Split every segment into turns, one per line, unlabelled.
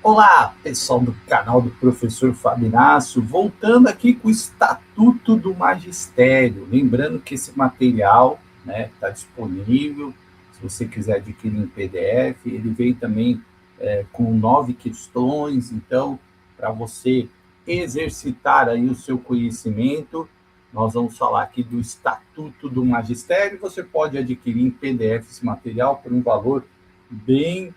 Olá, pessoal do canal do Professor Fábio Inácio, voltando aqui com o Estatuto do Magistério. Lembrando que esse material está disponível, se você quiser adquirir em PDF. Ele vem também com 9 questões, então, para você exercitar aí o seu conhecimento, nós vamos falar aqui do Estatuto do Magistério. Você pode adquirir em PDF esse material por um valor bem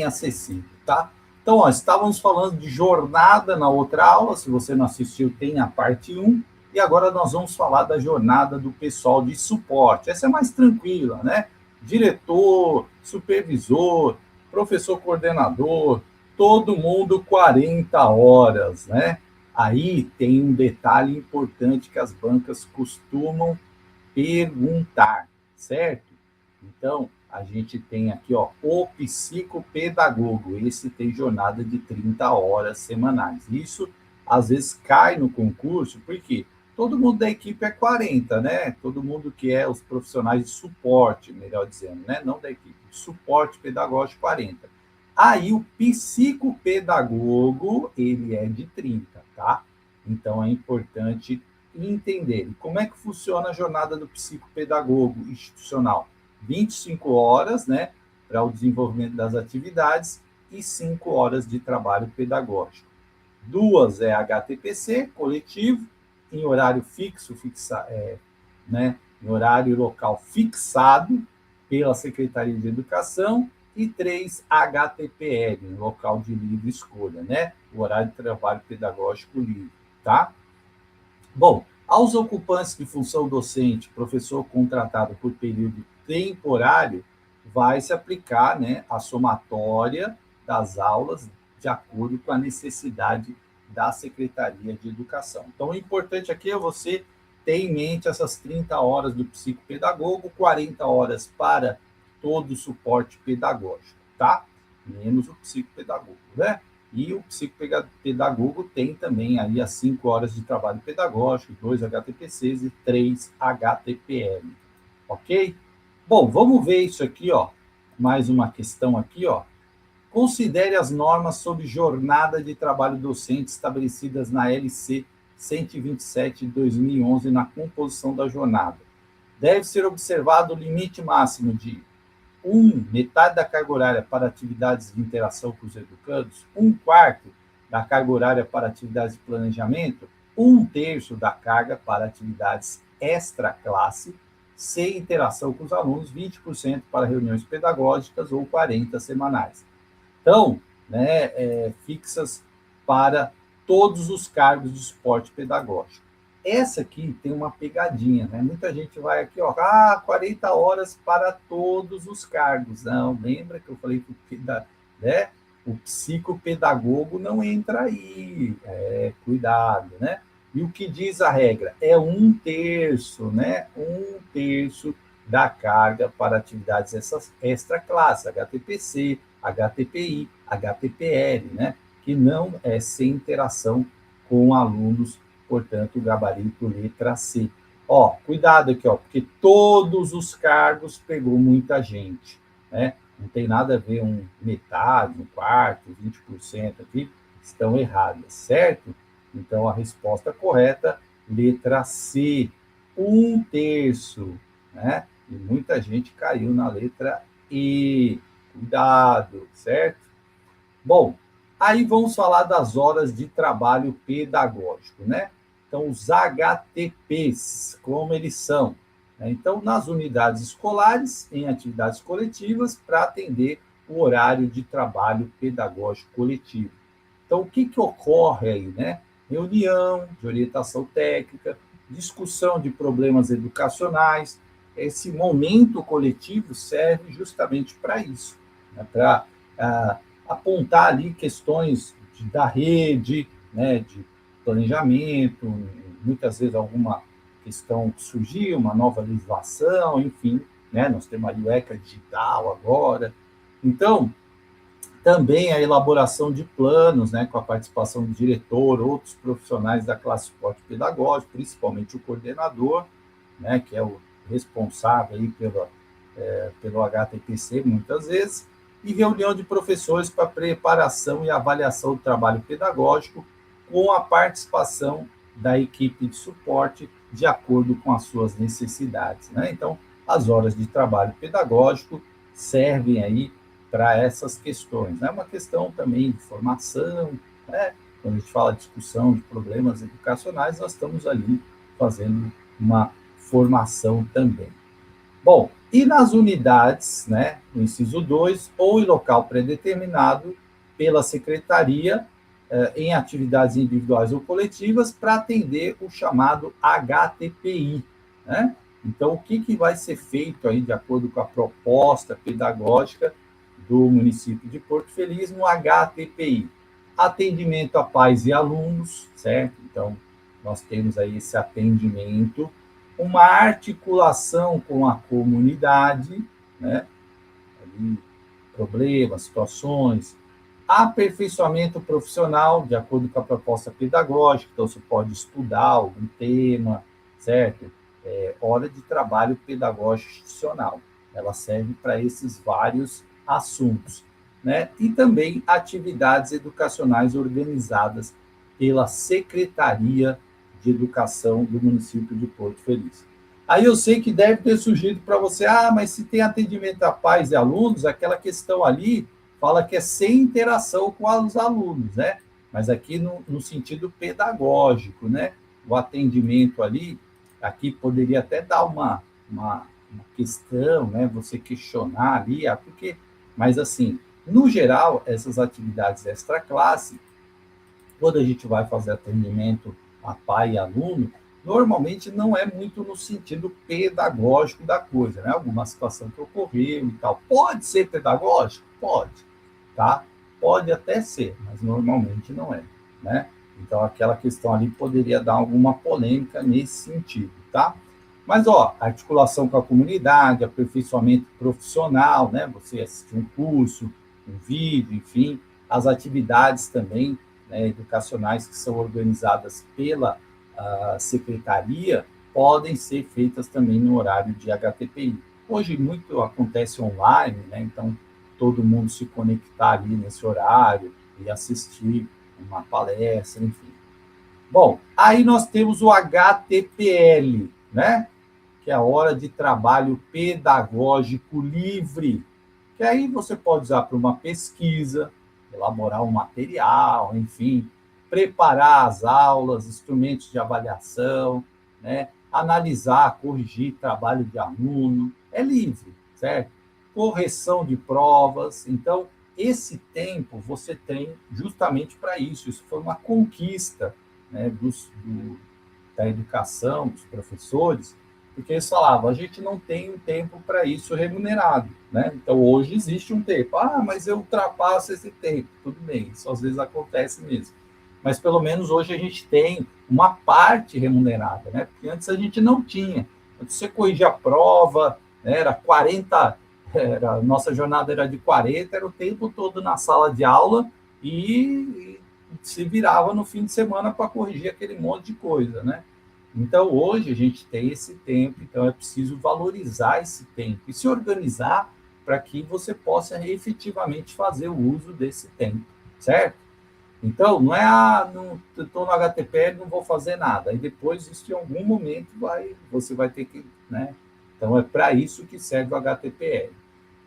acessível, tá? Então, estávamos falando de jornada na outra aula. Se você não assistiu, tem a parte 1. E agora nós vamos falar da jornada do pessoal de suporte. Essa é mais tranquila, né? Diretor, supervisor, professor coordenador, todo mundo 40 horas, né? Aí tem um detalhe importante que as bancas costumam perguntar, certo? Então, a gente tem aqui, o psicopedagogo. Esse tem jornada de 30 horas semanais. Isso, às vezes, cai no concurso, porque todo mundo da equipe é 40, né? Todo mundo que é os profissionais de suporte, melhor dizendo, né? Não da equipe, suporte pedagógico 40. Aí, o psicopedagogo, ele é de 30, tá? Então, é importante entender como é que funciona a jornada do psicopedagogo institucional. 25 horas, né, para o desenvolvimento das atividades e 5 horas de trabalho pedagógico. 2 é HTPC, coletivo, em horário fixo, em horário local fixado pela Secretaria de Educação, e 3 HTPL, local de livre escolha, né, o horário de trabalho pedagógico livre, tá? Bom, aos ocupantes de função docente, professor contratado por período temporário, vai se aplicar, né, a somatória das aulas de acordo com a necessidade da Secretaria de Educação. Então, o importante aqui é você ter em mente essas 30 horas do psicopedagogo, 40 horas para todo o suporte pedagógico, tá? Menos o psicopedagogo, né? E o psicopedagogo tem também aí as 5 horas de trabalho pedagógico, 2 HTPCs e 3 HTPL, ok? Bom, vamos ver isso aqui, mais uma questão aqui, Considere as normas sobre jornada de trabalho docente estabelecidas na LC 127 de 2011 na composição da jornada. Deve ser observado o limite máximo de metade da carga horária para atividades de interação com os educandos, 1/4 da carga horária para atividades de planejamento, 1/3 da carga para atividades extra-classe, sem interação com os alunos, 20% para reuniões pedagógicas ou 40 semanais. Então, fixas para todos os cargos de suporte pedagógico. Essa aqui tem uma pegadinha, né? Muita gente vai aqui, 40 horas para todos os cargos. Não, lembra que eu falei que o psicopedagogo não entra aí. Cuidado, né? E o que diz a regra? É 1/3, né? 1/3 da carga para atividades extra-classe, HTPC, HTPI, HTPL, né? Que não é sem interação com alunos, portanto, o gabarito letra C. Cuidado aqui, porque todos os cargos pegou muita gente, né? Não tem nada a ver metade, 1/4, 20% aqui, estão erradas, certo? Então, a resposta correta, letra C, 1/3, né? E muita gente caiu na letra E. Cuidado, certo? Bom, aí vamos falar das horas de trabalho pedagógico, né? Então, os HTPs, como eles são? Então, nas unidades escolares, em atividades coletivas, para atender o horário de trabalho pedagógico coletivo. Então, o que ocorre aí, né? Reunião de orientação técnica, discussão de problemas educacionais. Esse momento coletivo serve justamente para isso, né? Para apontar ali questões da rede, né, de planejamento, muitas vezes alguma questão que surgiu, uma nova legislação, enfim, né, nós temos a ECA digital agora. Então, também a elaboração de planos, né, com a participação do diretor, outros profissionais da classe suporte pedagógico, principalmente o coordenador, né, que é o responsável aí pelo HTPC, muitas vezes. e reunião de professores para preparação e avaliação do trabalho pedagógico, com a participação da equipe de suporte de acordo com as suas necessidades, né? Então, as horas de trabalho pedagógico servem aí para essas questões. É uma questão também de formação, né? Quando a gente fala de discussão de problemas educacionais, nós estamos ali fazendo uma formação também. Bom, e nas unidades, né, no inciso 2, ou em local predeterminado pela secretaria, em atividades individuais ou coletivas, para atender o chamado HTPI, né? Então, o que vai ser feito aí, de acordo com a proposta pedagógica do município de Porto Feliz, no HTPI? Atendimento a pais e alunos, certo? Então, nós temos aí esse atendimento, uma articulação com a comunidade, né? Ali, problemas, situações, aperfeiçoamento profissional, de acordo com a proposta pedagógica, então você pode estudar algum tema, certo? Hora de trabalho pedagógico institucional, ela serve para esses vários assuntos, né? E também atividades educacionais organizadas pela Secretaria de Educação do município de Porto Feliz. Aí eu sei que deve ter surgido para você, mas se tem atendimento a pais e alunos, aquela questão ali fala que é sem interação com os alunos, né? Mas aqui no sentido pedagógico, né? O atendimento ali, aqui poderia até dar uma questão, né? Você questionar ali, mas assim, no geral, essas atividades extra-classe, quando a gente vai fazer atendimento a pai e aluno, normalmente não é muito no sentido pedagógico da coisa, né? Alguma situação que ocorreu e tal. Pode ser pedagógico? Pode, tá? Pode até ser, mas normalmente não é, né? Então, aquela questão ali poderia dar alguma polêmica nesse sentido, tá? Mas, articulação com a comunidade, aperfeiçoamento profissional, né? Você assistir um curso, um vídeo, enfim, as atividades também, né, educacionais que são organizadas pela secretaria podem ser feitas também no horário de HTPI. Hoje muito acontece online, né? Então todo mundo se conectar ali nesse horário e assistir uma palestra, enfim. Bom, aí nós temos o HTPL, né? Que é a hora de trabalho pedagógico livre, que aí você pode usar para uma pesquisa, elaborar um material, enfim, preparar as aulas, instrumentos de avaliação, né? Analisar, corrigir trabalho de aluno, é livre, certo? Correção de provas. Então, esse tempo você tem justamente para isso. Isso foi uma conquista, né, da educação, dos professores, porque eles falavam, a gente não tem um tempo para isso remunerado, né? Então, hoje existe um tempo. Mas eu ultrapasso esse tempo. Tudo bem, isso às vezes acontece mesmo. Mas, pelo menos, hoje a gente tem uma parte remunerada, né? Porque antes a gente não tinha. Antes você corrigia a prova, né? Era 40, a nossa jornada era de 40, era o tempo todo na sala de aula e se virava no fim de semana para corrigir aquele monte de coisa, né? Então, hoje a gente tem esse tempo, então é preciso valorizar esse tempo e se organizar para que você possa efetivamente fazer o uso desse tempo, certo? Então, não é, não estou no HTPL, não vou fazer nada. Aí depois, isso em algum momento, você vai ter que, né? Então, é para isso que serve o HTPL.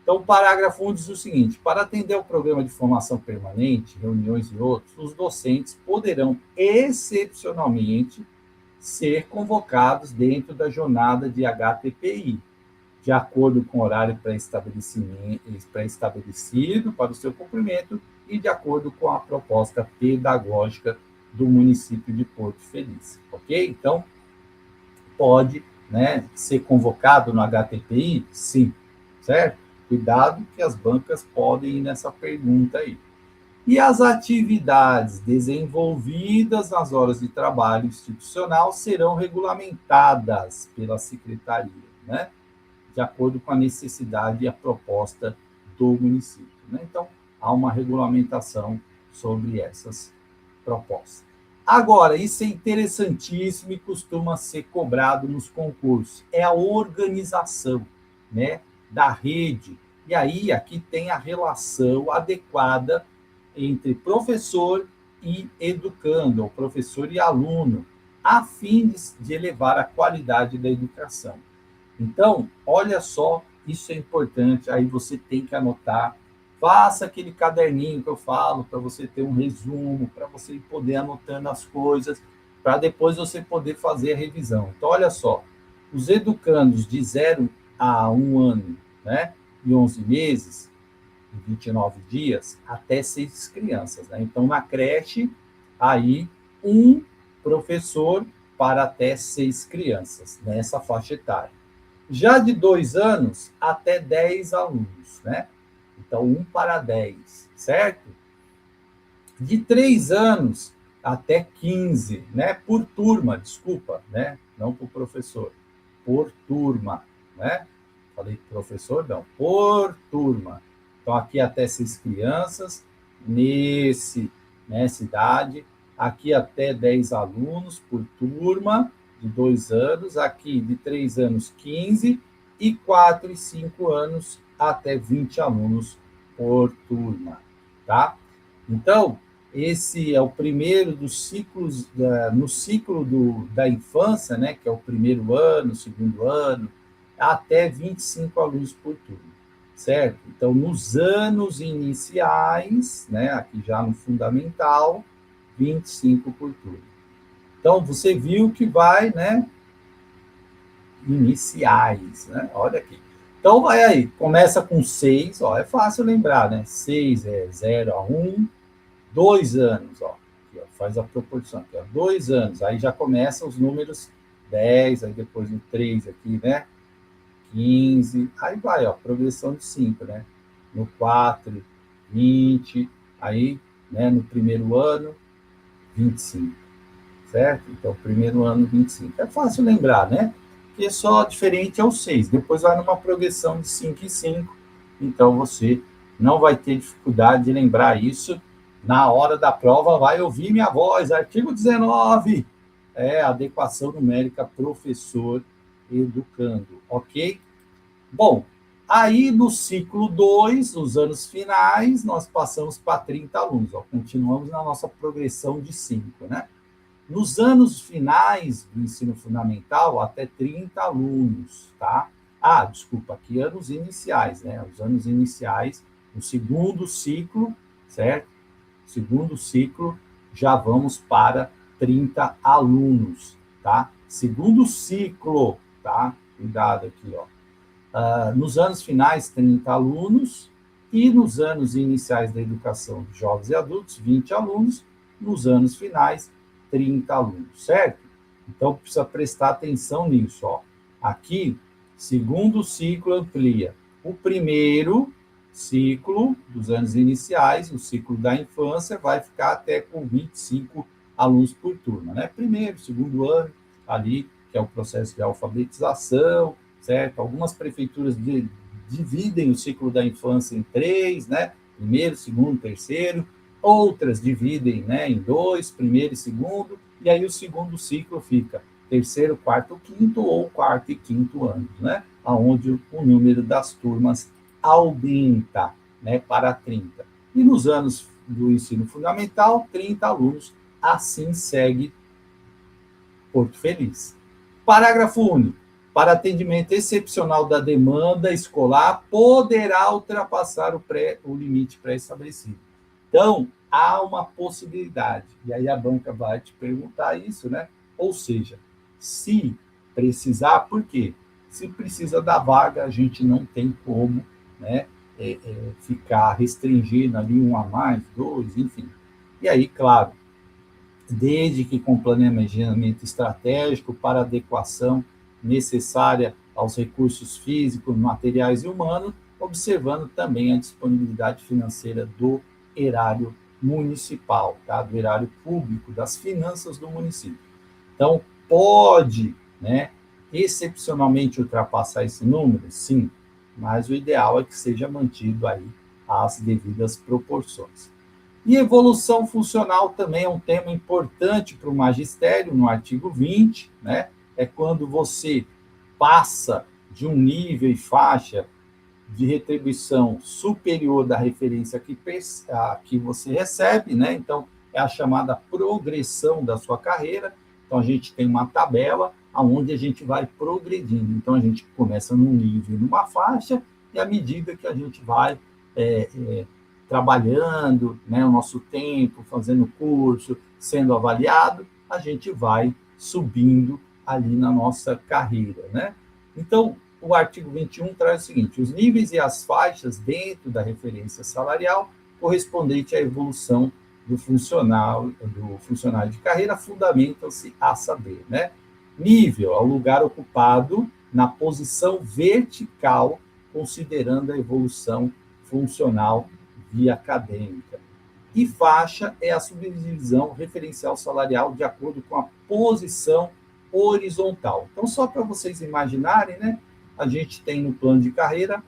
Então, o parágrafo 1 diz o seguinte: para atender ao programa de formação permanente, reuniões e outros, os docentes poderão, excepcionalmente, ser convocados dentro da jornada de HTPI, de acordo com o horário pré-estabelecido para o seu cumprimento e de acordo com a proposta pedagógica do município de Porto Feliz, ok? Então, pode, né, ser convocado no HTPI? Sim, certo? Cuidado que as bancas podem ir nessa pergunta aí. E as atividades desenvolvidas nas horas de trabalho institucional serão regulamentadas pela secretaria, né? De acordo com a necessidade e a proposta do município, né? Então, há uma regulamentação sobre essas propostas. Agora, isso é interessantíssimo e costuma ser cobrado nos concursos, é a organização, né, da rede E aí, aqui tem a relação adequada entre professor e educando, ou professor e aluno, a fim de elevar a qualidade da educação. Então, olha só, isso é importante, aí você tem que anotar, faça aquele caderninho que eu falo, para você ter um resumo, para você poder anotando as coisas, para depois você poder fazer a revisão. Então, olha só, os educandos de 0 a 1 ano, né, e 11 meses, 29 dias, até 6 crianças, né? Então, na creche, aí, um professor para até 6 crianças, nessa faixa etária. Já de 2 anos até 10 alunos, né? Então, 1 para 10, certo? De 3 anos até 15, né? Por turma, desculpa, né? Não por professor, por turma, né? Falei professor, não, por turma. Então, aqui até 6 crianças, nessa idade, aqui até 10 alunos por turma, de 2 anos, aqui de 3 anos, 15, e 4 e 5 anos, até 20 alunos por turma, tá? Então, esse é o primeiro dos ciclos, no ciclo da infância, né, que é o primeiro ano, segundo ano, até 25 alunos por turma, certo? Então, nos anos iniciais, né, aqui já no fundamental, 25 por turma. Então, você viu que vai, né, iniciais, né? Olha aqui. Então, vai aí, começa com 6, ó, é fácil lembrar, né? 6 é 0 a 1, 2 anos, ó, aqui, ó, faz a proporção aqui, ó, 2 anos, aí já começa os números 10, aí depois o 3 aqui, né? 15, aí vai, ó, progressão de 5, né? No 4, 20, aí, né, no primeiro ano, 25, certo? Então, primeiro ano, 25. É fácil lembrar, né? Porque só diferente é o 6, depois vai numa progressão de 5 em 5, então você não vai ter dificuldade de lembrar isso. Na hora da prova, vai ouvir minha voz, artigo 19, adequação numérica professor educando, ok? Bom, aí no ciclo 2, nos anos finais, nós passamos para 30 alunos, ó, continuamos na nossa progressão de 5, né? Nos anos finais do ensino fundamental, até 30 alunos, tá? Ah, desculpa, aqui anos iniciais, né? Os anos iniciais, no segundo ciclo, certo? Segundo ciclo, já vamos para 30 alunos, tá? Segundo ciclo, tá? Cuidado aqui, ó. Nos anos finais, 30 alunos, e nos anos iniciais da educação de jovens e adultos, 20 alunos, nos anos finais, 30 alunos, certo? Então, precisa prestar atenção nisso, ó. Aqui, segundo ciclo amplia. O primeiro ciclo dos anos iniciais, o ciclo da infância, vai ficar até com 25 alunos por turma, né? Primeiro, segundo ano, ali, que é o processo de alfabetização, certo? Algumas prefeituras dividem o ciclo da infância em 3, né? Primeiro, segundo, terceiro. Outras dividem, né, em 2, primeiro e segundo, e aí o segundo ciclo fica terceiro, quarto, quinto, ou quarto e quinto anos, né? Onde o número das turmas aumenta, né, para 30. E nos anos do ensino fundamental, 30 alunos, assim segue Porto Feliz. Parágrafo único. Para atendimento excepcional da demanda escolar, poderá ultrapassar o limite pré-estabelecido. Então, há uma possibilidade. E aí a banca vai te perguntar isso, né? Ou seja, se precisar, por quê? Se precisa da vaga, a gente não tem como, né, ficar restringindo ali 1 a mais, 2, enfim. E aí, claro, desde que com planejamento estratégico para adequação necessária aos recursos físicos, materiais e humanos, observando também a disponibilidade financeira do erário municipal, tá? Do erário público, das finanças do município. Então, pode, né, excepcionalmente ultrapassar esse número? Sim, mas o ideal é que seja mantido aí as devidas proporções. E evolução funcional também é um tema importante para o magistério, no artigo 20, né? É quando você passa de um nível e faixa de retribuição superior da referência que você recebe, né? Então, é a chamada progressão da sua carreira. Então, a gente tem uma tabela onde a gente vai progredindo. Então, a gente começa num nível, numa faixa, e à medida que a gente vai trabalhando, né, o nosso tempo, fazendo curso, sendo avaliado, a gente vai subindo ali na nossa carreira, né? Então, o artigo 21 traz o seguinte: os níveis e as faixas dentro da referência salarial correspondente à evolução do funcionário de carreira fundamentam-se a saber, né? Nível é o lugar ocupado na posição vertical, considerando a evolução funcional via acadêmica. E faixa é a subdivisão referencial salarial de acordo com a posição horizontal. Então, só para vocês imaginarem, né? A gente tem no plano de carreira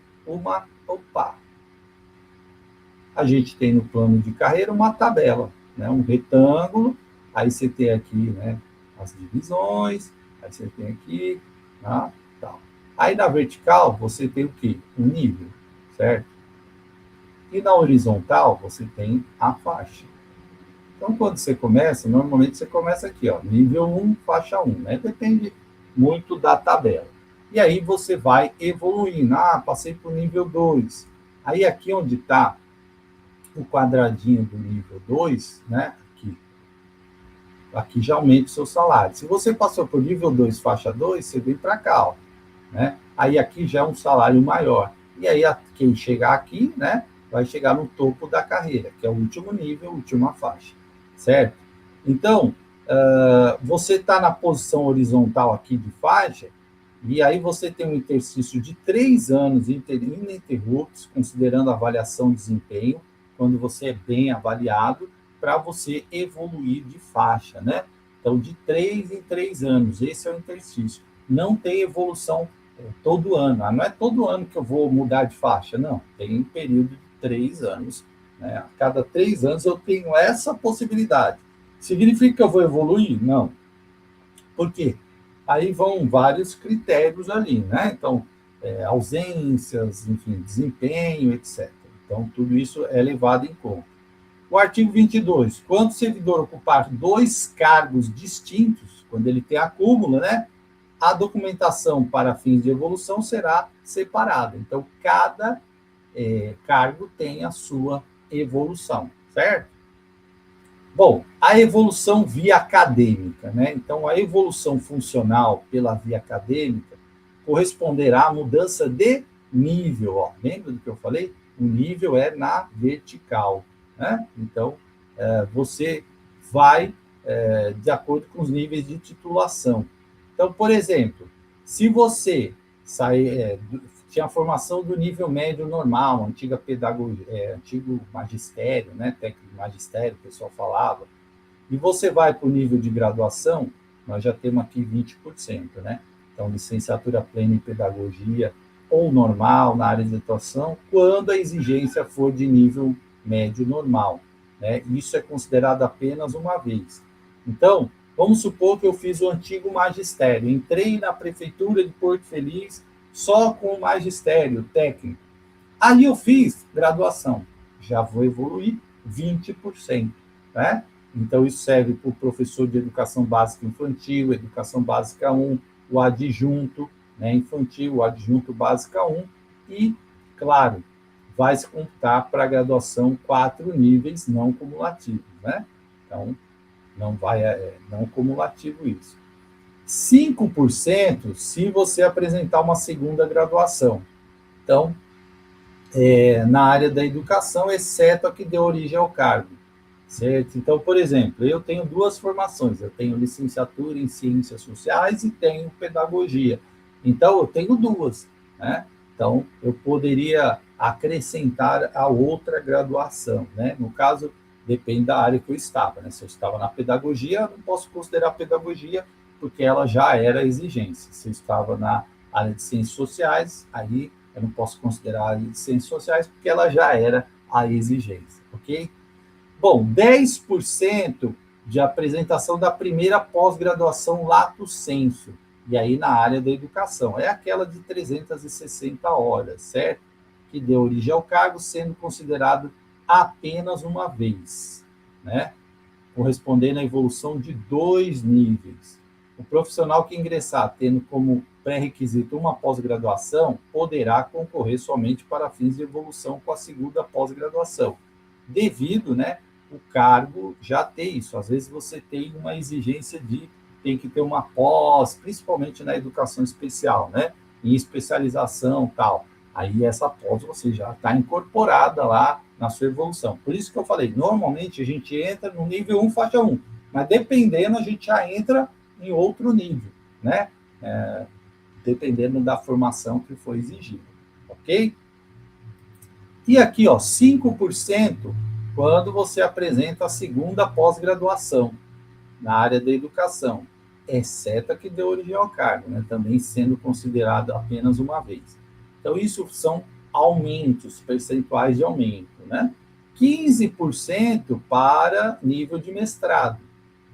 a gente tem no plano de carreira uma tabela, né? Um retângulo, aí você tem aqui, né, as divisões, aí você tem aqui, tá? Tal. Aí na vertical você tem o quê? O nível, certo? E na horizontal você tem a faixa. Então, quando você começa, normalmente você começa aqui, ó, nível 1, faixa 1, né? Depende muito da tabela. E aí você vai evoluindo. Ah, passei para o nível 2. Aí aqui onde está o quadradinho do nível 2, né? Aqui já aumenta o seu salário. Se você passou por nível 2, faixa 2, você vem para cá, ó, né? Aí aqui já é um salário maior. E aí quem chegar aqui, né, vai chegar no topo da carreira, que é o último nível, última faixa, certo? Então, você está na posição horizontal aqui de faixa, e aí você tem um exercício de 3 anos ininterruptos, considerando a avaliação de desempenho, quando você é bem avaliado, para você evoluir de faixa, né? Então, de 3 em 3 anos, esse é o exercício. Não tem evolução todo ano. Não é todo ano que eu vou mudar de faixa, não. Tem um período de 3 anos. Né? A cada 3 anos eu tenho essa possibilidade. Significa que eu vou evoluir? Não. Por quê? Aí vão vários critérios ali, né? Então, ausências, enfim, desempenho, etc. Então, tudo isso é levado em conta. O artigo 22, quando o servidor ocupar 2 cargos distintos, quando ele tem acúmulo, né? A documentação para fins de evolução será separada. Então, cada cargo tem a sua evolução, certo? Bom, a evolução via acadêmica, né? Então, a evolução funcional pela via acadêmica corresponderá à mudança de nível. Ó. Lembra do que eu falei? O nível é na vertical, né? Então, você vai de acordo com os níveis de titulação. Então, por exemplo, se você tinha a formação do nível médio normal, antiga pedagogia, antigo magistério, né, técnico de magistério, o pessoal falava, e você vai para o nível de graduação, nós já temos aqui 20%, né? Então, licenciatura plena em pedagogia ou normal na área de atuação, quando a exigência for de nível médio normal, né? Isso é considerado apenas uma vez. Então, vamos supor que eu fiz o antigo magistério, entrei na prefeitura de Porto Feliz só com o magistério técnico. Aí eu fiz graduação, já vou evoluir 20%, né? Então, isso serve para o professor de educação básica infantil, educação básica 1, o adjunto, né, infantil, o adjunto básica 1, e, claro, vai se computar para a graduação 4 níveis não cumulativos, né? Então, não cumulativo isso. 5% se você apresentar uma segunda graduação. Então, na área da educação, exceto a que deu origem ao cargo, certo? Então, por exemplo, eu tenho 2 formações, eu tenho licenciatura em Ciências Sociais e tenho pedagogia. Então, eu tenho 2, né? Então, eu poderia acrescentar a outra graduação, né? No caso, depende da área que eu estava, né? Se eu estava na pedagogia, eu não posso considerar pedagogia porque ela já era exigência. Se eu estava na área de ciências sociais, aí eu não posso considerar a área de ciências sociais porque ela já era a exigência, ok? Bom, 10% de apresentação da primeira pós-graduação lato sensu, e aí na área da educação. É aquela de 360 horas, certo? que deu origem ao cargo, sendo considerado apenas uma vez, né? Correspondendo à evolução de 2 níveis. O profissional que ingressar tendo como pré-requisito uma pós-graduação poderá concorrer somente para fins de evolução com a segunda pós-graduação, devido, né, o cargo já ter isso. Às vezes você tem uma exigência de tem que ter uma pós, principalmente na educação especial, né, em especialização tal. Aí essa pós você já está incorporada lá na sua evolução. Por isso que eu falei, normalmente a gente entra no nível 1, faixa 1, mas dependendo a gente já entra em outro nível, né? Dependendo da formação que foi exigida, ok? E aqui, ó, 5% quando você apresenta a segunda pós-graduação na área da educação, exceto a que deu origem ao cargo, né? Também sendo considerado apenas uma vez. Então, isso são aumentos, percentuais de aumento, né? 15% para nível de mestrado.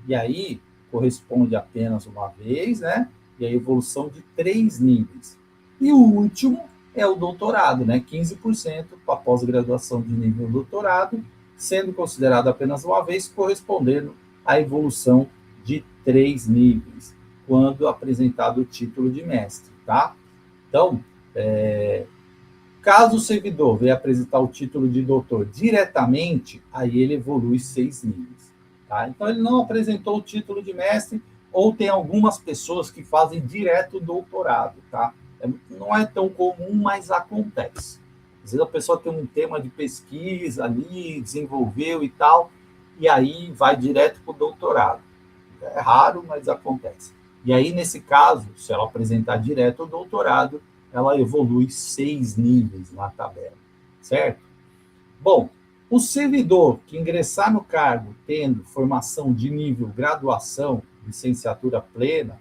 E aí, corresponde apenas uma vez, né? E a evolução de 3 níveis. E o último é o doutorado, né? 15% para pós-graduação de nível doutorado, sendo considerado apenas uma vez, correspondendo à evolução de 3 níveis, quando apresentado o título de mestre, tá? Então, caso o servidor venha apresentar o título de doutor diretamente, aí ele evolui 6 níveis. Tá? Então, ele não apresentou o título de mestre, ou tem algumas pessoas que fazem direto doutorado. Tá? Não é tão comum, mas acontece. Às vezes a pessoa tem um tema de pesquisa ali, desenvolveu e tal, e aí vai direto para o doutorado. É raro, mas acontece. E aí, nesse caso, se ela apresentar direto o doutorado, ela evolui 6 níveis na tabela, certo? Bom, o servidor que ingressar no cargo tendo formação de nível graduação, licenciatura plena,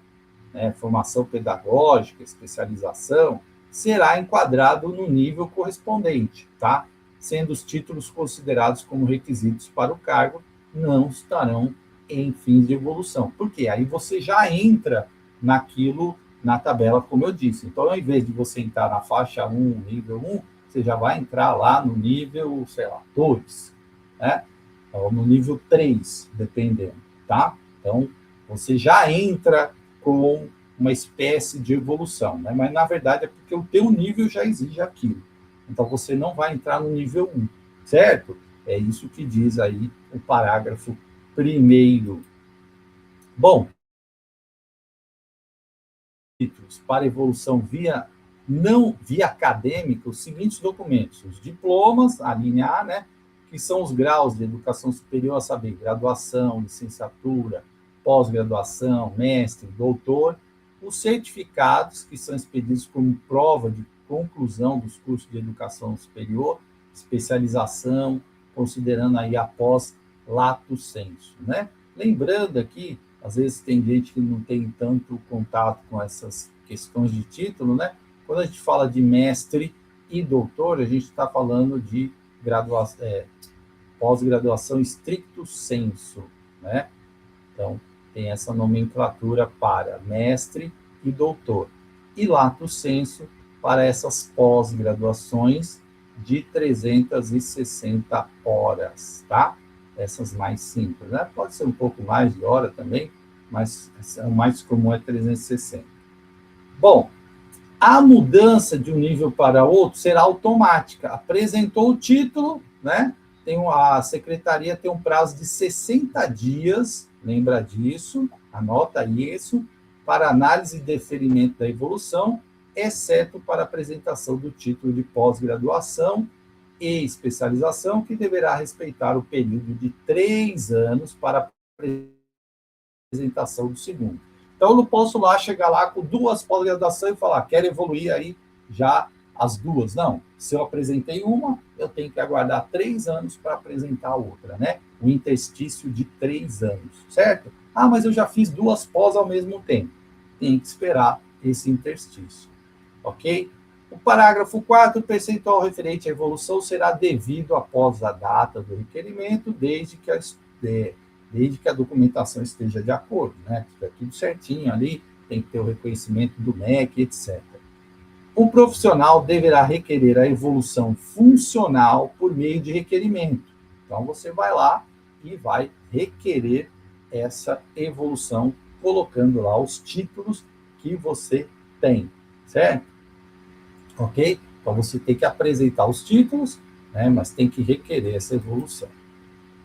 né, formação pedagógica, especialização, será enquadrado no nível correspondente, tá? Sendo os títulos considerados como requisitos para o cargo, não estarão em fins de evolução. Por quê? Aí você já entra naquilo na tabela, como eu disse. Então, ao invés de você entrar na faixa 1, nível 1, você já vai entrar lá no nível, sei lá, 2, né? Ou no nível 3, dependendo, tá? Então, você já entra com uma espécie de evolução, né? Mas, na verdade, é porque o teu nível já exige aquilo. Então, você não vai entrar no nível 1, certo? É isso que diz aí o parágrafo 1º. Bom, títulos para evolução via acadêmica, os seguintes documentos: os diplomas, a linha A, né, que são os graus de educação superior, a saber, graduação, licenciatura, pós-graduação, mestre, doutor, os certificados, que são expedidos como prova de conclusão dos cursos de educação superior, especialização, considerando aí a pós-lato sensu, né? Lembrando aqui, às vezes tem gente que não tem tanto contato com essas questões de título, né? Quando a gente fala de mestre e doutor, a gente está falando de pós-graduação stricto sensu, né? Então, tem essa nomenclatura para mestre e doutor. E lato sensu para essas pós-graduações de 360 horas, tá? Essas mais simples, né? Pode ser um pouco mais de hora também, mas o mais comum é 360. Bom, a mudança de um nível para outro será automática. Apresentou o título, né? A secretaria tem um prazo de 60 dias, lembra disso, anota isso, para análise e deferimento da evolução, exceto para apresentação do título de pós-graduação e especialização, que deverá respeitar o período de 3 anos para apresentação do segundo. Então, eu não posso lá chegar lá com 2 pós-graduações e falar, quero evoluir aí já as 2. Não. Se eu apresentei uma, eu tenho que aguardar 3 anos para apresentar a outra, né? O interstício de 3 anos, certo? Ah, mas eu já fiz 2 pós ao mesmo tempo. Tem que esperar esse interstício, ok? O parágrafo 4, o percentual referente à evolução será devido após a data do requerimento, desde que a documentação esteja de acordo, né? Fica tudo certinho ali, tem que ter o reconhecimento do MEC, etc. O profissional deverá requerer a evolução funcional por meio de requerimento. Então, você vai lá e vai requerer essa evolução, colocando lá os títulos que você tem, certo? Ok? Então, você tem que apresentar os títulos, né, mas tem que requerer essa evolução.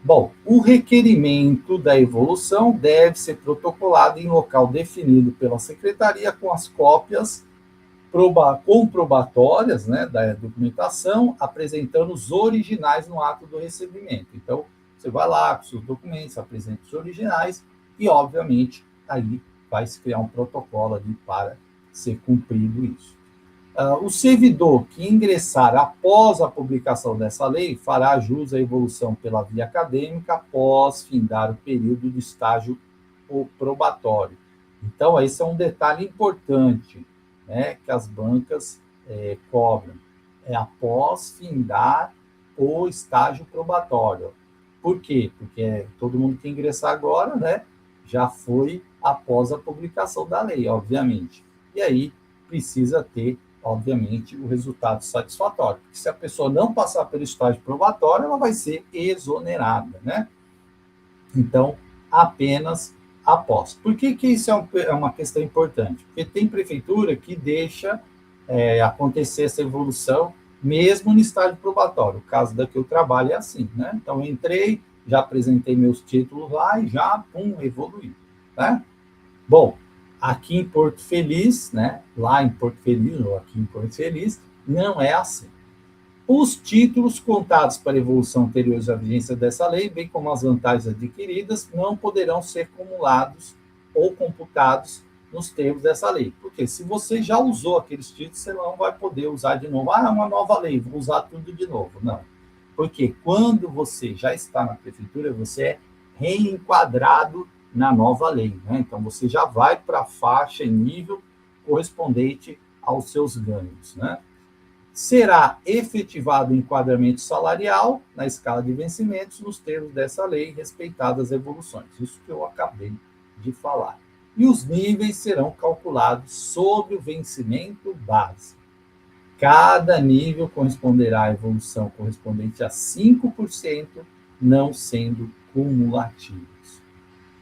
Bom, o requerimento da evolução deve ser protocolado em local definido pela secretaria com as cópias comprobatórias, né, da documentação, apresentando os originais no ato do recebimento. Então, você vai lá com seus documentos, apresenta os originais e, obviamente, aí vai se criar um protocolo ali para ser cumprido isso. O servidor que ingressar após a publicação dessa lei fará jus à evolução pela via acadêmica após findar o período de estágio probatório. Então, esse é um detalhe importante, né, que as bancas cobram. É após findar o estágio probatório. Por quê? Porque todo mundo que ingressar agora, né, já foi após a publicação da lei, obviamente. E aí precisa ter, obviamente, o resultado satisfatório. Porque se a pessoa não passar pelo estágio probatório, ela vai ser exonerada, né? Então, apenas após. Por que isso é uma questão importante? Porque tem prefeitura que deixa acontecer essa evolução mesmo no estágio probatório. O caso da que eu trabalho é assim, né? Então, eu entrei, já apresentei meus títulos lá e já, evoluí, né? Bom, aqui em Porto Feliz, né? Lá em Porto Feliz, ou aqui em Porto Feliz, não é assim. Os títulos contados para evolução anteriores à vigência dessa lei, bem como as vantagens adquiridas, não poderão ser acumulados ou computados nos termos dessa lei. Porque se você já usou aqueles títulos, você não vai poder usar de novo. Uma nova lei, vou usar tudo de novo. Não. Porque quando você já está na prefeitura, você é reenquadrado na nova lei, né? Então, você já vai para a faixa e nível correspondente aos seus ganhos, né? Será efetivado o enquadramento salarial na escala de vencimentos nos termos dessa lei, respeitadas as evoluções. Isso que eu acabei de falar. E os níveis serão calculados sobre o vencimento base. Cada nível corresponderá à evolução correspondente a 5%, não sendo cumulativos.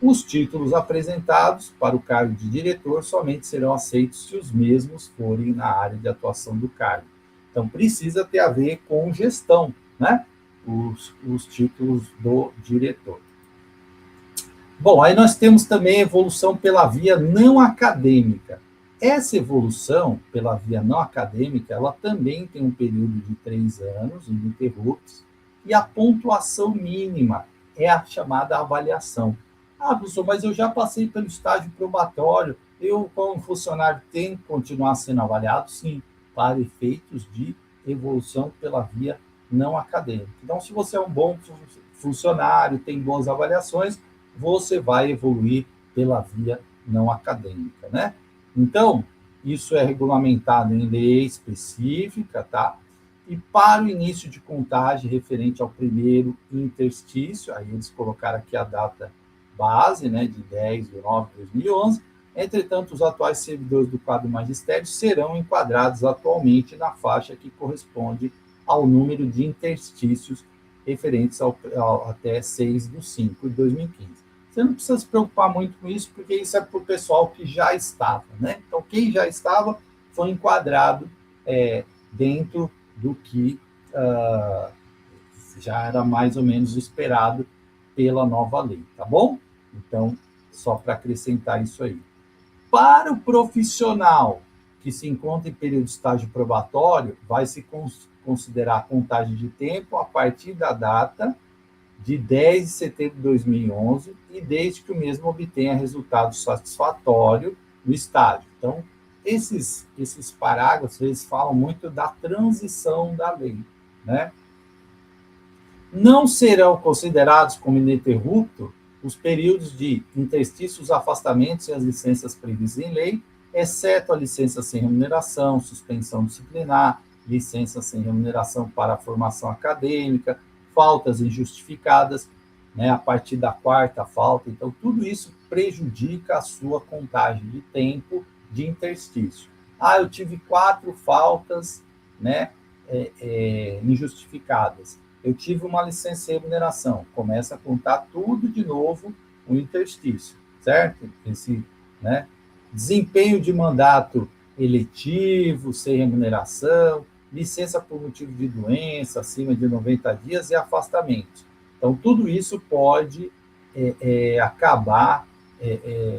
Os títulos apresentados para o cargo de diretor somente serão aceitos se os mesmos forem na área de atuação do cargo. Então, precisa ter a ver com gestão, né? Os títulos do diretor. Bom, aí nós temos também a evolução pela via não acadêmica. Essa evolução pela via não acadêmica, ela também tem um período de 3 anos, ininterruptos, e a pontuação mínima é a chamada avaliação. Ah, professor, mas eu já passei pelo estágio probatório, eu, como funcionário, tenho que continuar sendo avaliado? Sim, para efeitos de evolução pela via não acadêmica. Então, se você é um bom funcionário, tem boas avaliações, você vai evoluir pela via não acadêmica, né? Então, isso é regulamentado em lei específica, tá? E para o início de contagem referente ao primeiro interstício, aí eles colocaram aqui a data base, né, de 10 de 9 de 2011. Entretanto, os atuais servidores do quadro magistério serão enquadrados atualmente na faixa que corresponde ao número de interstícios referentes até 6/5 de 2015. Você não precisa se preocupar muito com isso, porque isso é para o pessoal que já estava, né? Então, quem já estava foi enquadrado dentro do que já era mais ou menos esperado pela nova lei, tá bom? Então, só para acrescentar isso aí. Para o profissional que se encontra em período de estágio probatório, vai se considerar a contagem de tempo a partir da data de 10 de setembro de 2011 e desde que o mesmo obtenha resultado satisfatório no estágio. Então, esses parágrafos, eles falam muito da transição da lei, né? Não serão considerados como ininterrupto os períodos de interstícios, afastamentos e as licenças previstas em lei, exceto a licença sem remuneração, suspensão disciplinar, licença sem remuneração para a formação acadêmica, faltas injustificadas, né, a partir da 4ª falta. Então, tudo isso prejudica a sua contagem de tempo de interstício. Ah, eu tive 4 faltas, né, injustificadas. Eu tive uma licença sem remuneração. Começa a contar tudo de novo o interstício, certo? Esse, né, desempenho de mandato eletivo, sem remuneração, licença por motivo de doença acima de 90 dias e afastamento. Então, tudo isso pode acabar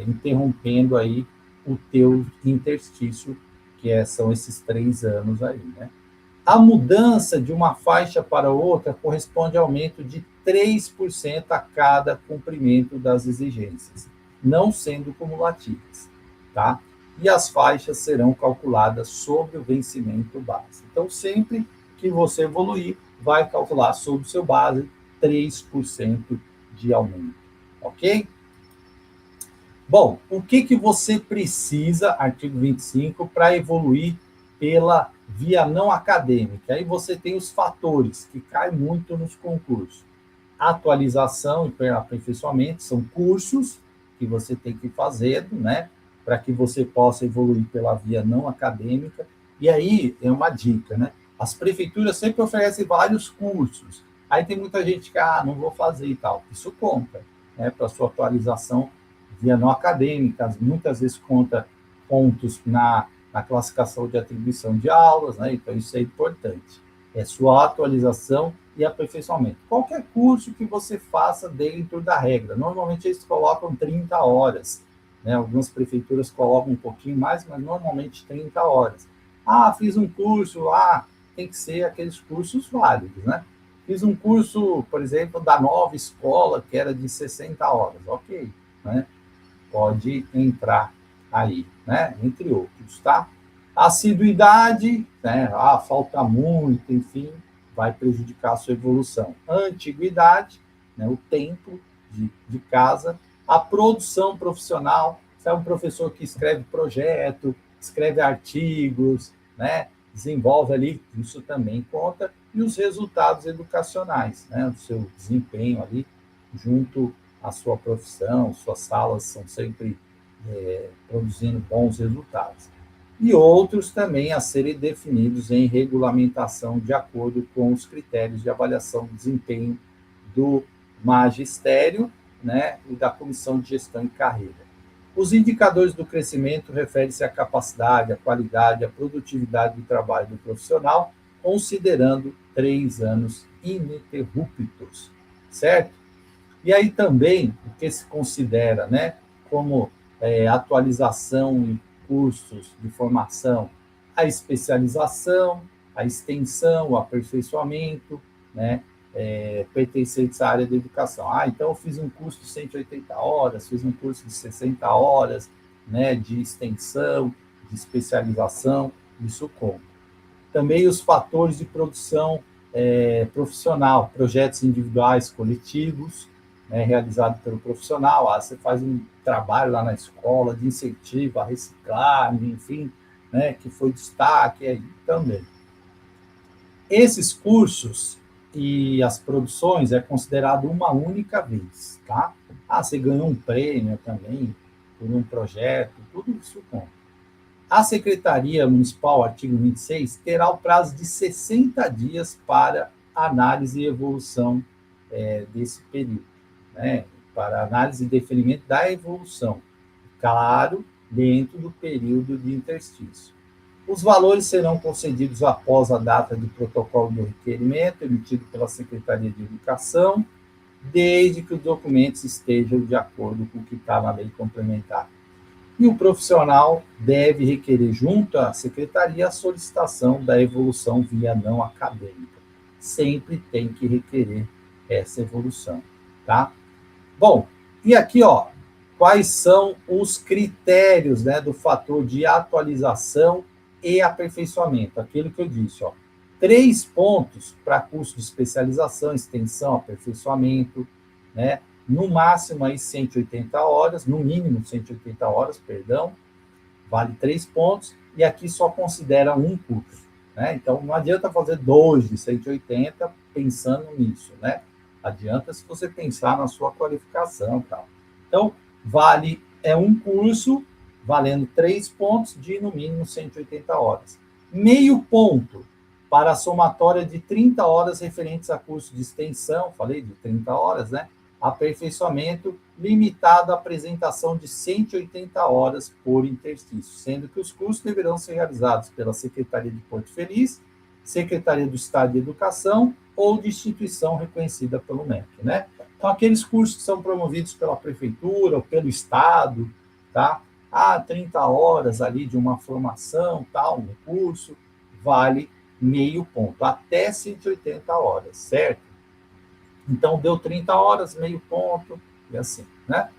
interrompendo aí o teu interstício, que são esses 3 anos aí, né? A mudança de uma faixa para outra corresponde a aumento de 3% a cada cumprimento das exigências, não sendo cumulativas, tá? E as faixas serão calculadas sobre o vencimento base. Então, sempre que você evoluir, vai calcular sobre o seu base 3% de aumento, ok? Bom, o que você precisa, artigo 25, para evoluir pela via não acadêmica? Aí você tem os fatores que caem muito nos concursos. Atualização e aperfeiçoamento são cursos que você tem que fazer, né, para que você possa evoluir pela via não acadêmica. E aí é uma dica, né? As prefeituras sempre oferecem vários cursos. Aí tem muita gente que, não vou fazer e tal. Isso conta, né, para sua atualização via não acadêmica, muitas vezes conta pontos na classificação de atribuição de aulas, né? Então isso é importante. É sua atualização e aperfeiçoamento. Qualquer curso que você faça dentro da regra. Normalmente eles colocam 30 horas, né? Algumas prefeituras colocam um pouquinho mais, mas normalmente 30 horas. Fiz um curso, tem que ser aqueles cursos válidos, né? Fiz um curso, por exemplo, da nova escola, que era de 60 horas. Ok, né? Pode entrar aí, né? Entre outros, tá? Assiduidade, né? Falta muito, enfim, vai prejudicar a sua evolução. Antiguidade, né? O tempo de casa. A produção profissional, você é um professor que escreve projeto, escreve artigos, né? Desenvolve ali, isso também conta. E os resultados educacionais, né? O seu desempenho ali junto à sua profissão, suas salas são sempre produzindo bons resultados. E outros também a serem definidos em regulamentação de acordo com os critérios de avaliação do desempenho do magistério, né, e da Comissão de Gestão e Carreira. Os indicadores do crescimento referem-se à capacidade, à qualidade, à produtividade do trabalho do profissional, considerando 3 anos ininterruptos, certo? E aí também, o que se considera, né, como atualização em cursos de formação, a especialização, a extensão, o aperfeiçoamento, né, pertencentes à área da educação. Então eu fiz um curso de 180 horas, fiz um curso de 60 horas, né, de extensão, de especialização, isso conta. Também os fatores de produção profissional, projetos individuais, coletivos, né, realizado pelo profissional. Você faz um trabalho lá na escola de incentivo à reciclagem, enfim, né, que foi destaque aí também. Esses cursos e as produções é considerado uma única vez, tá? Você ganhou um prêmio também por um projeto, tudo isso conta. A Secretaria Municipal, artigo 26, terá o prazo de 60 dias para análise e evolução desse período, né? Para análise e definimento da evolução, claro, dentro do período de interstício. Os valores serão concedidos após a data de protocolo do requerimento emitido pela Secretaria de Educação, desde que os documentos estejam de acordo com o que está na lei complementar. E o profissional deve requerer junto à secretaria a solicitação da evolução via não acadêmica. Sempre tem que requerer essa evolução, tá? Bom, e aqui, quais são os critérios, né, do fator de atualização e aperfeiçoamento? Aquilo que eu disse, 3 pontos para curso de especialização, extensão, aperfeiçoamento, né? No máximo aí 180 horas, no mínimo 180 horas, perdão, vale 3 pontos, e aqui só considera um curso, né? Então, não adianta fazer 2 de 180 pensando nisso, né? Adianta se você pensar na sua qualificação e tal. Então, vale um curso, valendo 3 pontos de, no mínimo, 180 horas. Meio ponto para a somatória de 30 horas referentes a curso de extensão, falei de 30 horas, né? Aperfeiçoamento limitado à apresentação de 180 horas por interstício, sendo que os cursos deverão ser realizados pela Secretaria de Porto Feliz, Secretaria do Estado de Educação ou de instituição reconhecida pelo MEC, né? Então, aqueles cursos que são promovidos pela Prefeitura ou pelo Estado, tá? 30 horas ali de uma formação, tal, no curso, vale meio ponto, até 180 horas, certo? Então, deu 30 horas, meio ponto, e assim, né?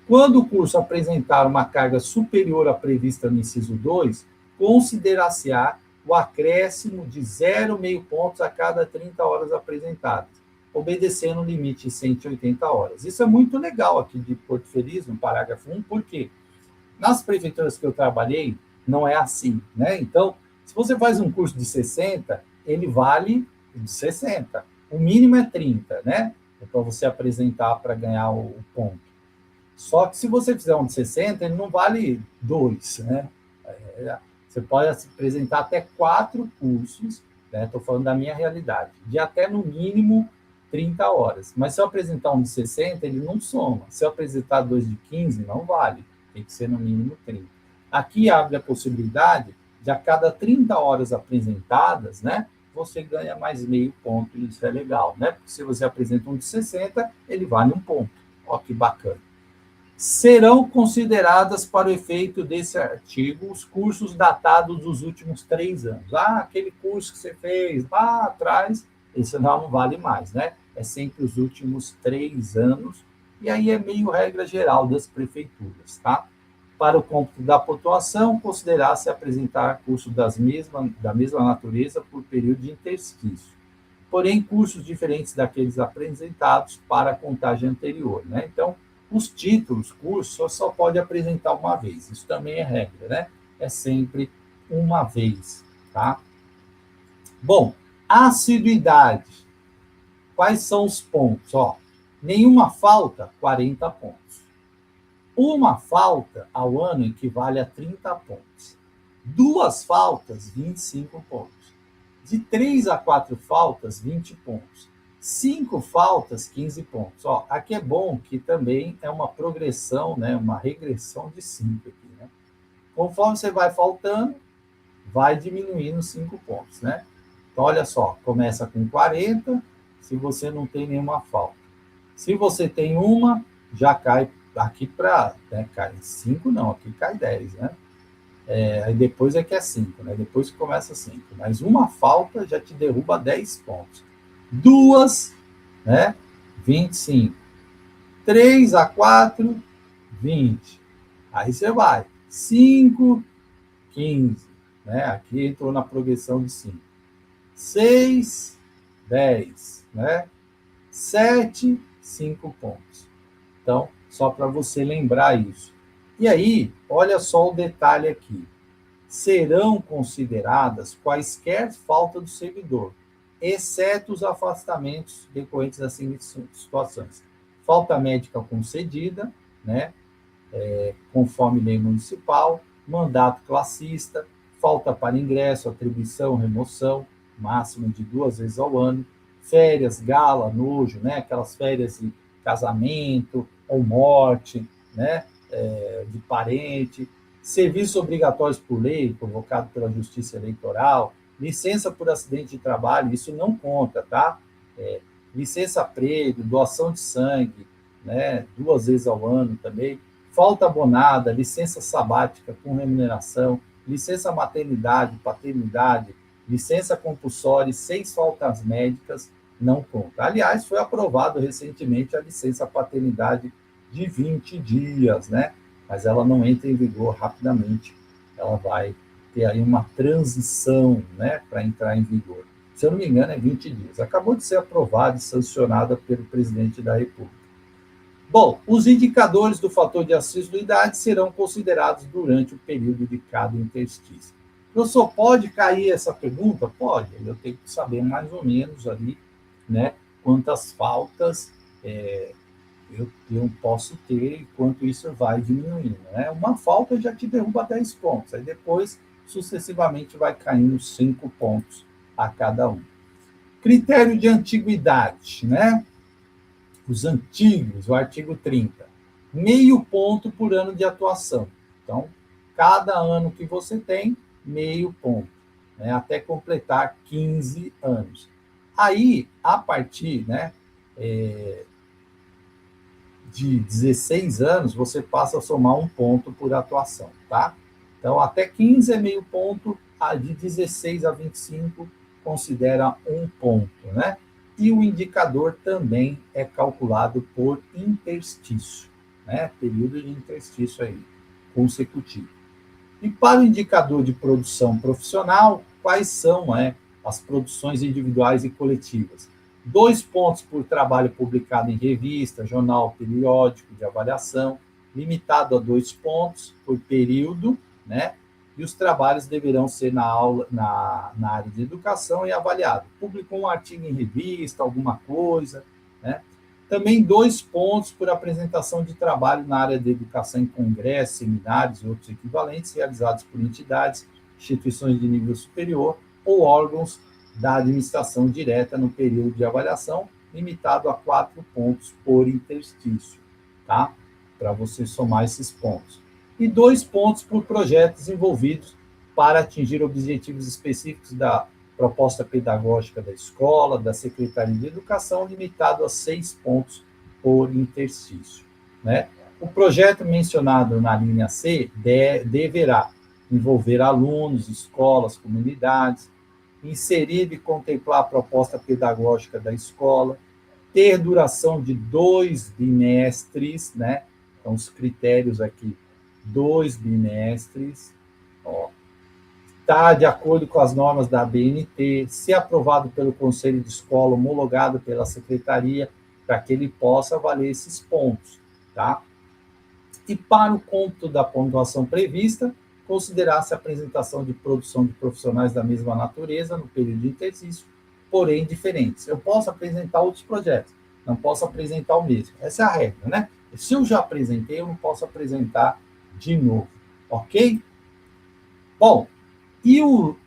Quando o curso apresentar uma carga superior à prevista no inciso 2, considerar-se-á o acréscimo de 0,5 pontos a cada 30 horas apresentadas, obedecendo o limite de 180 horas. Isso é muito legal aqui de Porto Feliz, no parágrafo 1, porque nas prefeituras que eu trabalhei, não é assim, né? Então, se você faz um curso de 60, ele vale de 60. O mínimo é 30, né? É para você apresentar para ganhar o ponto. Só que se você fizer um de 60, ele não vale 2, né? Você pode apresentar até 4 cursos, né? Estou falando da minha realidade, de até no mínimo 30 horas. Mas se eu apresentar um de 60, ele não soma. Se eu apresentar 2 de 15, não vale. Tem que ser no mínimo 30. Aqui abre a possibilidade de a cada 30 horas apresentadas, né? Você ganha mais meio ponto, e isso é legal, né? Porque se você apresenta um de 60, ele vale 1 ponto. Ó, que bacana. Serão consideradas para o efeito desse artigo os cursos datados dos últimos 3 anos. Aquele curso que você fez lá atrás, esse não vale mais, né? É sempre os últimos 3 anos, e aí é meio regra geral das prefeituras, tá? Para o cômputo da pontuação, considerar-se apresentar cursos da mesma natureza por período de interstício. Porém, cursos diferentes daqueles apresentados para a contagem anterior, né? Então, os títulos, cursos, só pode apresentar uma vez. Isso também é regra, né? É sempre uma vez, tá? Bom, assiduidade. Quais são os pontos? Nenhuma falta, 40 pontos. Uma falta ao ano equivale a 30 pontos. 2 faltas, 25 pontos. De 3 a 4 faltas, 20 pontos. 5 faltas, 15 pontos. Aqui é bom que também é uma progressão, né, uma regressão de 5 aqui, né? Conforme você vai faltando, vai diminuindo 5 pontos, né? Então, olha só, começa com 40, se você não tem nenhuma falta. Se você tem uma, já cai aqui para, né, cai 5 não, aqui cai 10, né? Aí depois é que é 5, né? Depois que começa 5. Mas uma falta já te derruba 10 pontos. 2, né? 25. 3 a 4, 20. Aí você vai. 5, 15. Né? Aqui entrou na progressão de 5. 6, 10. Né? 7, 5 pontos. Então, só para você lembrar isso. E aí, olha só o detalhe aqui. Serão consideradas quaisquer faltas do servidor, exceto os afastamentos decorrentes das seguintes situações. Falta médica concedida, né? Conforme lei municipal, mandato classista, falta para ingresso, atribuição, remoção, máximo de 2 vezes ao ano, férias, gala, nojo, né? Aquelas férias de casamento ou morte, né? De parente, serviços obrigatórios por lei, convocado pela Justiça Eleitoral, licença por acidente de trabalho, isso não conta, tá? Licença prêmio, doação de sangue, né? 2 vezes ao ano também, falta abonada, licença sabática com remuneração, licença maternidade, paternidade, licença compulsória e 6 faltas médicas não conta. Aliás, foi aprovado recentemente a licença paternidade de 20 dias, né? Mas ela não entra em vigor rapidamente. Ela vai ter aí uma transição, né, para entrar em vigor. Se eu não me engano, é 20 dias. Acabou de ser aprovada e sancionada pelo presidente da República. Bom, os indicadores do fator de assiduidade serão considerados durante o período de cada interstício. Professor, pode cair essa pergunta? Pode. Eu tenho que saber mais ou menos ali, né, quantas faltas eu posso ter, enquanto isso vai diminuindo. Né? Uma falta já te derruba 10 pontos, aí depois, sucessivamente, vai caindo 5 pontos a cada um. Critério de antiguidade, né? Os antigos, o artigo 30. Meio ponto por ano de atuação. Então, cada ano que você tem, meio ponto, né? Até completar 15 anos. Aí, a partir, né, de 16 anos, você passa a somar um ponto por atuação, tá? Então, até 15 é meio ponto, de 16 a 25 considera um ponto, né? E o indicador também é calculado por interstício, né? Período de interstício aí, consecutivo. E para o indicador de produção profissional, quais são, as produções individuais e coletivas? 2 pontos por trabalho publicado em revista, jornal, periódico de avaliação, limitado a 2 pontos por período, né? E os trabalhos deverão ser na área de educação e avaliado. Publicou um artigo em revista, alguma coisa, né? Também 2 pontos por apresentação de trabalho na área de educação em congressos, seminários e outros equivalentes realizados por entidades, instituições de nível superior ou órgãos da administração direta no período de avaliação, limitado a 4 pontos por interstício, tá? Para você somar esses pontos. E 2 pontos por projetos envolvidos para atingir objetivos específicos da proposta pedagógica da escola, da Secretaria de Educação, limitado a 6 pontos por interstício, né? O projeto mencionado na linha C deverá envolver alunos, escolas, comunidades, inserir e contemplar a proposta pedagógica da escola, ter duração de 2 bimestres, né? Então, os critérios aqui, 2 bimestres, está de acordo com as normas da ABNT, ser aprovado pelo Conselho de Escola, homologado pela Secretaria, para que ele possa valer esses pontos, tá? E para o cômputo da pontuação prevista, considerar-se a apresentação de produção de profissionais da mesma natureza no período de exercício, porém diferentes. Eu posso apresentar outros projetos, não posso apresentar o mesmo. Essa é a regra, né? Se eu já apresentei, eu não posso apresentar de novo, ok? Bom, e o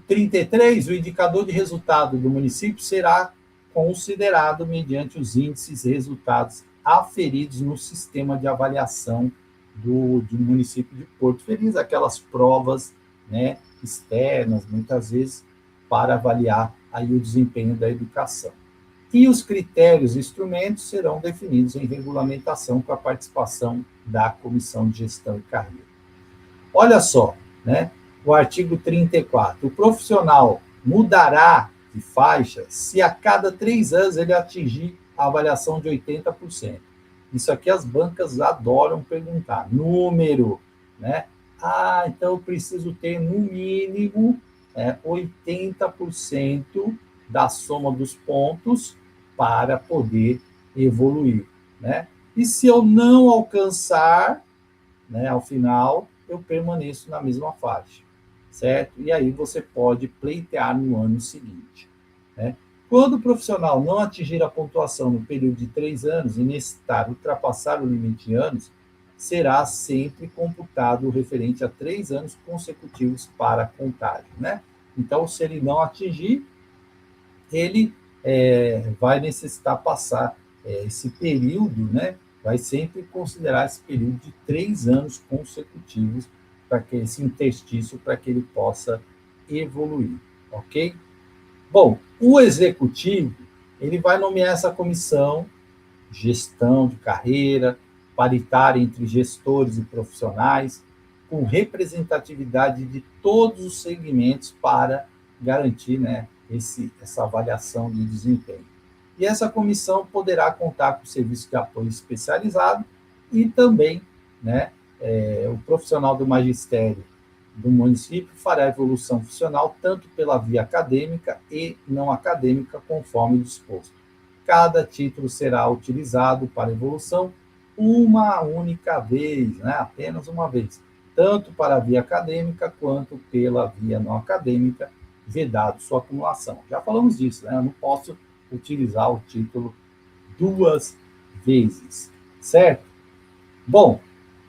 33, o indicador de resultado do município será considerado mediante os índices e resultados aferidos no sistema de avaliação do município de Porto Feliz, aquelas provas, né, externas, muitas vezes, para avaliar aí o desempenho da educação. E os critérios e instrumentos serão definidos em regulamentação com a participação da Comissão de Gestão e Carreira. Olha só, né? O artigo 34. O profissional mudará de faixa se a cada 3 anos ele atingir a avaliação de 80%. Isso aqui as bancas adoram perguntar. Número, né? Então eu preciso ter, no mínimo, 80% da soma dos pontos para poder evoluir, né? E se eu não alcançar, né, ao final, eu permaneço na mesma faixa, certo? E aí você pode pleitear no ano seguinte, né? Quando o profissional não atingir a pontuação no período de 3 anos e necessitar ultrapassar o limite de anos, será sempre computado o referente a 3 anos consecutivos para a contagem, né? Então, se ele não atingir, ele vai necessitar passar esse período, né? Vai sempre considerar esse período de 3 anos consecutivos para que esse interstício, para que ele possa evoluir, ok? Bom, o executivo, ele vai nomear essa comissão, gestão de carreira, paritária entre gestores e profissionais, com representatividade de todos os segmentos para garantir, né, essa avaliação de desempenho. E essa comissão poderá contar com serviço de apoio especializado e também, né, o profissional do magistério do município fará evolução funcional tanto pela via acadêmica e não acadêmica, conforme disposto. Cada título será utilizado para evolução uma única vez, né? Apenas uma vez, tanto para a via acadêmica quanto pela via não acadêmica, vedado sua acumulação. Já falamos disso, né? Eu não posso utilizar o título 2 vezes. certo? Bom,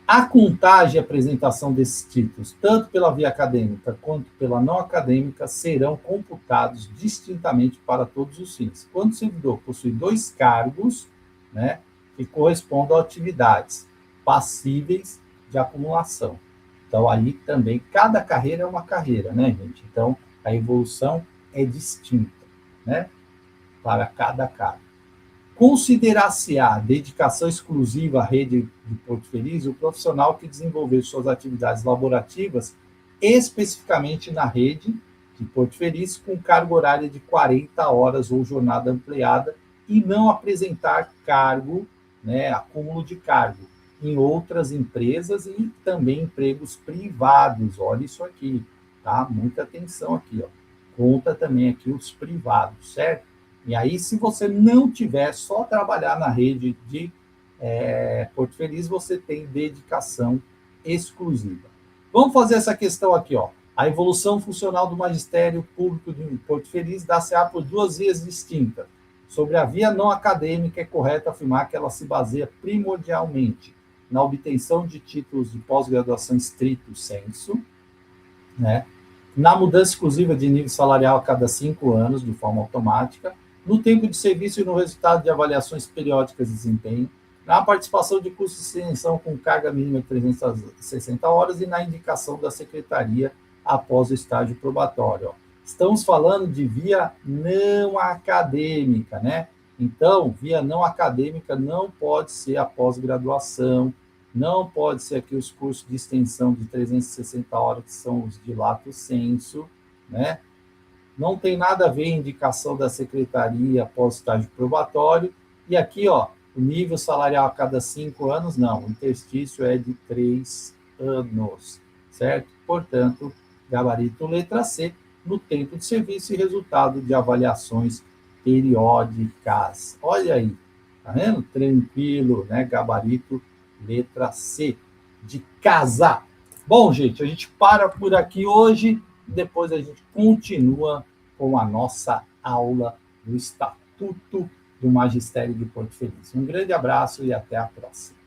a contagem e apresentação desses títulos, tanto pela via acadêmica quanto pela não acadêmica, serão computados distintamente para todos os fins. Quando o servidor possui 2 cargos, né, que correspondem a atividades passíveis de acumulação. Então, aí também, cada carreira é uma carreira, né, gente? Então, a evolução é distinta, né, para cada cargo. Considerar-se-á dedicação exclusiva à rede de Porto Feliz o profissional que desenvolveu suas atividades laborativas especificamente na rede de Porto Feliz com carga horária de 40 horas ou jornada ampliada e não apresentar cargo, né, acúmulo de cargo em outras empresas e também empregos privados. Olha isso aqui, tá? Muita atenção aqui, ó. Conta também aqui os privados, certo? E aí, se você não tiver só trabalhar na rede de Porto Feliz, você tem dedicação exclusiva. Vamos fazer essa questão aqui, ó. A evolução funcional do magistério público de Porto Feliz dá-se-á por 2 vias distintas. Sobre a via não acadêmica, é correto afirmar que ela se baseia primordialmente na obtenção de títulos de pós-graduação estrito sensu, né? Na mudança exclusiva de nível salarial a cada 5 anos, de forma automática, no tempo de serviço e no resultado de avaliações periódicas de desempenho, na participação de cursos de extensão com carga mínima de 360 horas e na indicação da secretaria após o estágio probatório. Estamos falando de via não acadêmica, né? Então, via não acadêmica não pode ser a pós-graduação, não pode ser aqui os cursos de extensão de 360 horas, que são os de lato sensu, né? Não tem nada a ver a indicação da secretaria após estágio probatório. E aqui, ó, o nível salarial a cada 5 anos, não. O interstício é de 3 anos, certo? Portanto, gabarito letra C, no tempo de serviço e resultado de avaliações periódicas. Olha aí, tá vendo? Tranquilo, né? Gabarito letra C, de casa. Bom, gente, a gente para por aqui hoje, depois a gente continua com a nossa aula do Estatuto do Magistério de Porto Feliz. Um grande abraço e até a próxima.